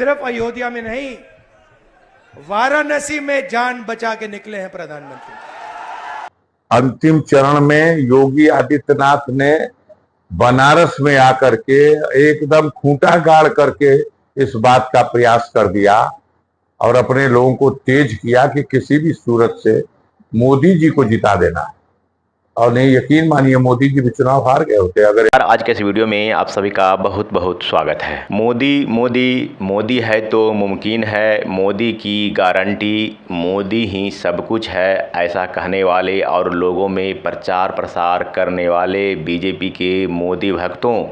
सिर्फ अयोध्या में नहीं, वाराणसी में जान बचा के निकले हैं प्रधानमंत्री। अंतिम चरण में योगी आदित्यनाथ ने बनारस में आकर के एकदम खूंटा गाड़ करके इस बात का प्रयास कर दिया और अपने लोगों को तेज किया कि किसी भी सूरत से मोदी जी को जिता देना है। और नहीं, यकीन मानिए, मोदी जी भी चुनाव हार गए होते अगर। आज के इस वीडियो में आप सभी का बहुत बहुत स्वागत है। मोदी मोदी मोदी है तो मुमकिन है, मोदी की गारंटी, मोदी ही सब कुछ है, ऐसा कहने वाले और लोगों में प्रचार प्रसार करने वाले बीजेपी के मोदी भक्तों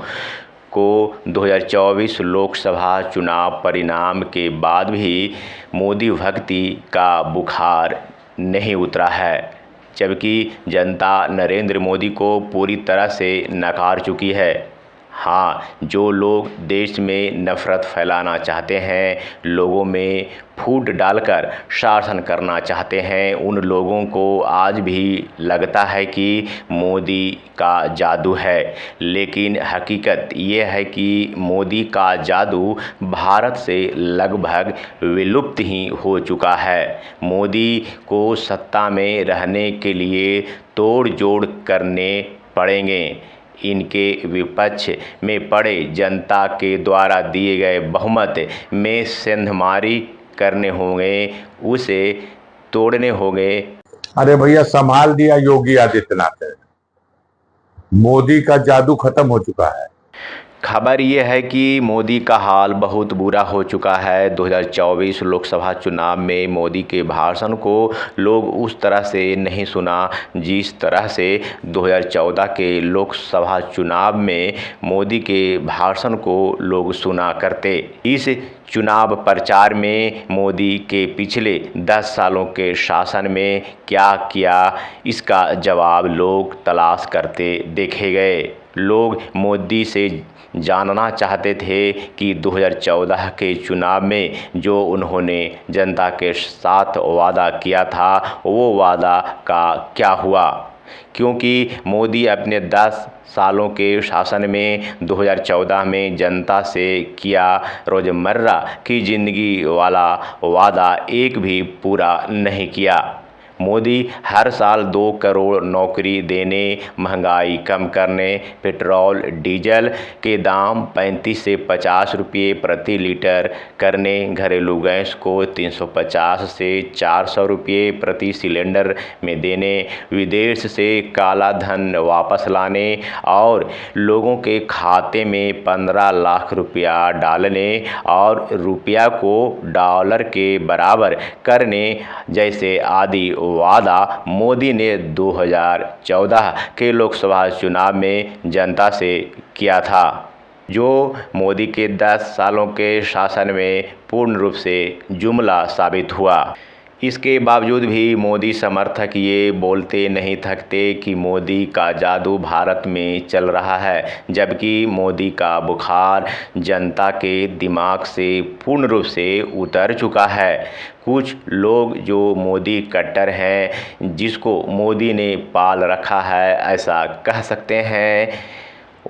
को 2024 लोकसभा चुनाव परिणाम के बाद भी मोदी भक्ति का बुखार नहीं उतरा है, जबकि जनता नरेंद्र मोदी को पूरी तरह से नकार चुकी है। हाँ, जो लोग देश में नफ़रत फैलाना चाहते हैं, लोगों में फूट डालकर शासन करना चाहते हैं, उन लोगों को आज भी लगता है कि मोदी का जादू है। लेकिन हकीकत ये है कि मोदी का जादू भारत से लगभग विलुप्त ही हो चुका है। मोदी को सत्ता में रहने के लिए तोड़ जोड़ करने पड़ेंगे। इनके विपक्ष में पड़े जनता के द्वारा दिए गए बहुमत में सेंधमारी करने होंगे, उसे तोड़ने होंगे। अरे भैया, संभाल दिया योगी आदित्यनाथ है, मोदी का जादू खत्म हो चुका है। खबर ये है कि मोदी का हाल बहुत बुरा हो चुका है। 2024 लोकसभा चुनाव में मोदी के भाषण को लोग उस तरह से नहीं सुना जिस तरह से 2014 के लोकसभा चुनाव में मोदी के भाषण को लोग सुना करते। इस चुनाव प्रचार में मोदी के पिछले 10 सालों के शासन में क्या किया, इसका जवाब लोग तलाश करते देखे गए। लोग मोदी से जानना चाहते थे कि 2014 के चुनाव में जो उन्होंने जनता के साथ वादा किया था, वो वादा का क्या हुआ, क्योंकि मोदी अपने 10 सालों के शासन में 2014 में जनता से किया रोज़मर्रा की ज़िंदगी वाला वादा एक भी पूरा नहीं किया। मोदी हर साल 2 करोड़ नौकरी देने, महंगाई कम करने, पेट्रोल डीजल के दाम 35 से 50 रुपये प्रति लीटर करने, घरेलू गैस को 350 से 400 रुपये प्रति सिलेंडर में देने, विदेश से काला धन वापस लाने और लोगों के खाते में 15 लाख रुपया डालने और रुपया को डॉलर के बराबर करने जैसे आदि वादा मोदी ने 2014 के लोकसभा चुनाव में जनता से किया था, जो मोदी के 10 सालों के शासन में पूर्ण रूप से जुमला साबित हुआ। इसके बावजूद भी मोदी समर्थक ये बोलते नहीं थकते कि मोदी का जादू भारत में चल रहा है, जबकि मोदी का बुखार जनता के दिमाग से पूर्ण रूप से उतर चुका है। कुछ लोग जो मोदी कट्टर हैं, जिसको मोदी ने पाल रखा है, ऐसा कह सकते हैं,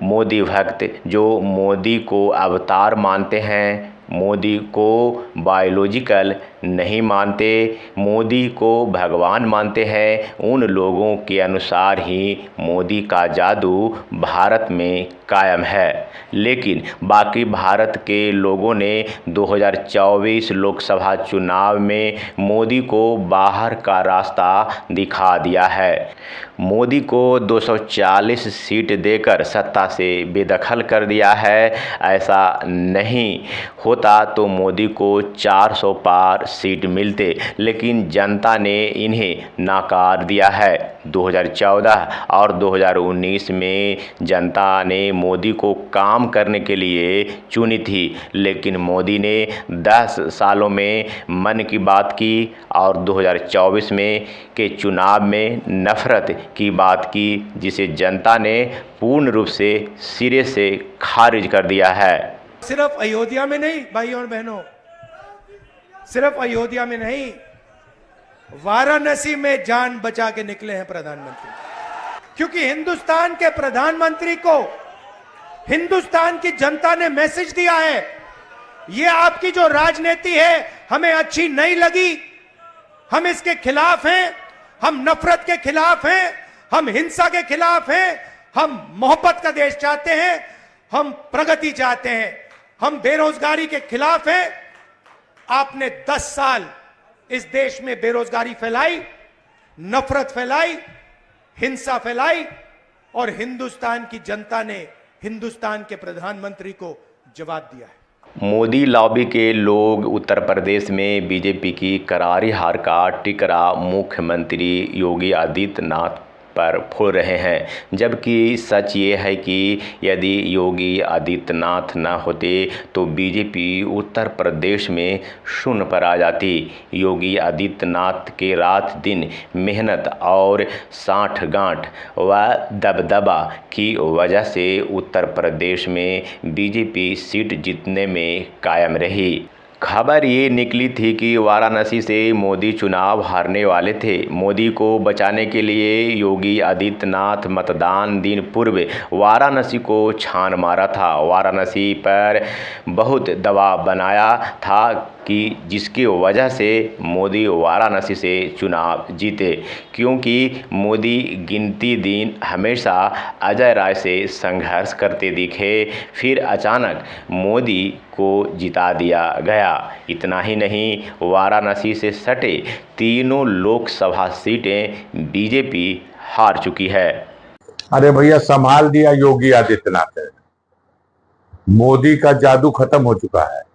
मोदी भक्त जो मोदी को अवतार मानते हैं, मोदी को बायोलॉजिकल नहीं मानते, मोदी को भगवान मानते हैं, उन लोगों के अनुसार ही मोदी का जादू भारत में कायम है। लेकिन बाकी भारत के लोगों ने 2024 लोकसभा चुनाव में मोदी को बाहर का रास्ता दिखा दिया है। मोदी को 240 सीट देकर सत्ता से बेदखल कर दिया है। ऐसा नहीं होता तो मोदी को 400 पार सीट मिलते, लेकिन जनता ने इन्हें नाकार दिया है। 2014 और 2019 में जनता ने मोदी को काम करने के लिए चुनी थी, लेकिन मोदी ने 10 सालों में मन की बात की और 2024 में के चुनाव में नफ़रत की बात की, जिसे जनता ने पूर्ण रूप से सिरे से खारिज कर दिया है। सिर्फ अयोध्या में नहीं भाइयों और बहनों, सिर्फ अयोध्या में नहीं, वाराणसी में जान बचा के निकले हैं प्रधानमंत्री। क्योंकि हिंदुस्तान के प्रधानमंत्री को हिंदुस्तान की जनता ने मैसेज दिया है, ये आपकी जो राजनीति है हमें अच्छी नहीं लगी, हम इसके खिलाफ हैं, हम नफरत के खिलाफ हैं, हम हिंसा के खिलाफ हैं, हम मोहब्बत का देश चाहते हैं, हम प्रगति चाहते हैं, हम बेरोजगारी के खिलाफ हैं। आपने 10 साल इस देश में बेरोजगारी फैलाई, नफरत फैलाई, हिंसा फैलाई और हिंदुस्तान की जनता ने हिंदुस्तान के प्रधानमंत्री को जवाब दिया है। मोदी लॉबी के लोग उत्तर प्रदेश में बीजेपी की करारी हार का टिकरा मुख्यमंत्री योगी आदित्यनाथ पर फोड़ रहे हैं, जबकि सच ये है कि यदि योगी आदित्यनाथ न होते तो बीजेपी उत्तर प्रदेश में शून्य पर आ जाती। योगी आदित्यनाथ के रात दिन मेहनत और साठगांठ व दबदबा की वजह से उत्तर प्रदेश में बीजेपी सीट जीतने में कायम रही। खबर ये निकली थी कि वाराणसी से मोदी चुनाव हारने वाले थे। मोदी को बचाने के लिए योगी आदित्यनाथ मतदान दिन पूर्व वाराणसी को छान मारा था। वाराणसी पर बहुत दबाव बनाया था कि जिसकी वजह से मोदी वाराणसी से चुनाव जीते, क्योंकि मोदी गिनती दिन हमेशा अजय राय से संघर्ष करते दिखे। फिर अचानक मोदी को जिता दिया गया। इतना ही नहीं, वाराणसी से सटे तीनों लोकसभा सीटें बीजेपी हार चुकी है। अरे भैया, संभाल दिया योगी आदित्यनाथ है। मोदी का जादू खत्म हो चुका है।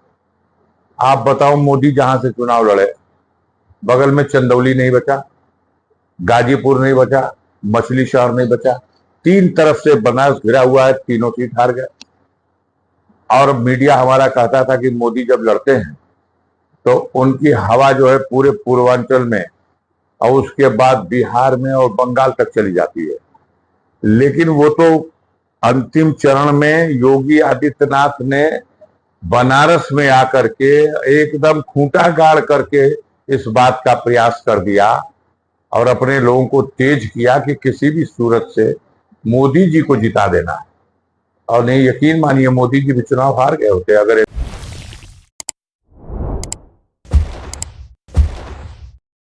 आप बताओ, मोदी जहां से चुनाव लड़े बगल में चंदौली नहीं बचा, गाजीपुर नहीं बचा, मछली शहर नहीं बचा, 3 तरफ से बनारस घिरा हुआ है, तीनों सीट हार गए। और मीडिया हमारा कहता था कि मोदी जब लड़ते हैं तो उनकी हवा जो है पूरे पूर्वांचल में और उसके बाद बिहार में और बंगाल तक चली जाती है। लेकिन वो तो अंतिम चरण में योगी आदित्यनाथ ने बनारस में आकर के एकदम खूंटा गाड़ करके इस बात का प्रयास कर दिया और अपने लोगों को तेज किया कि किसी भी सूरत से मोदी जी को जिता देना है। और नहीं, यकीन मानिए, मोदी जी भी चुनाव हार गए होते अगर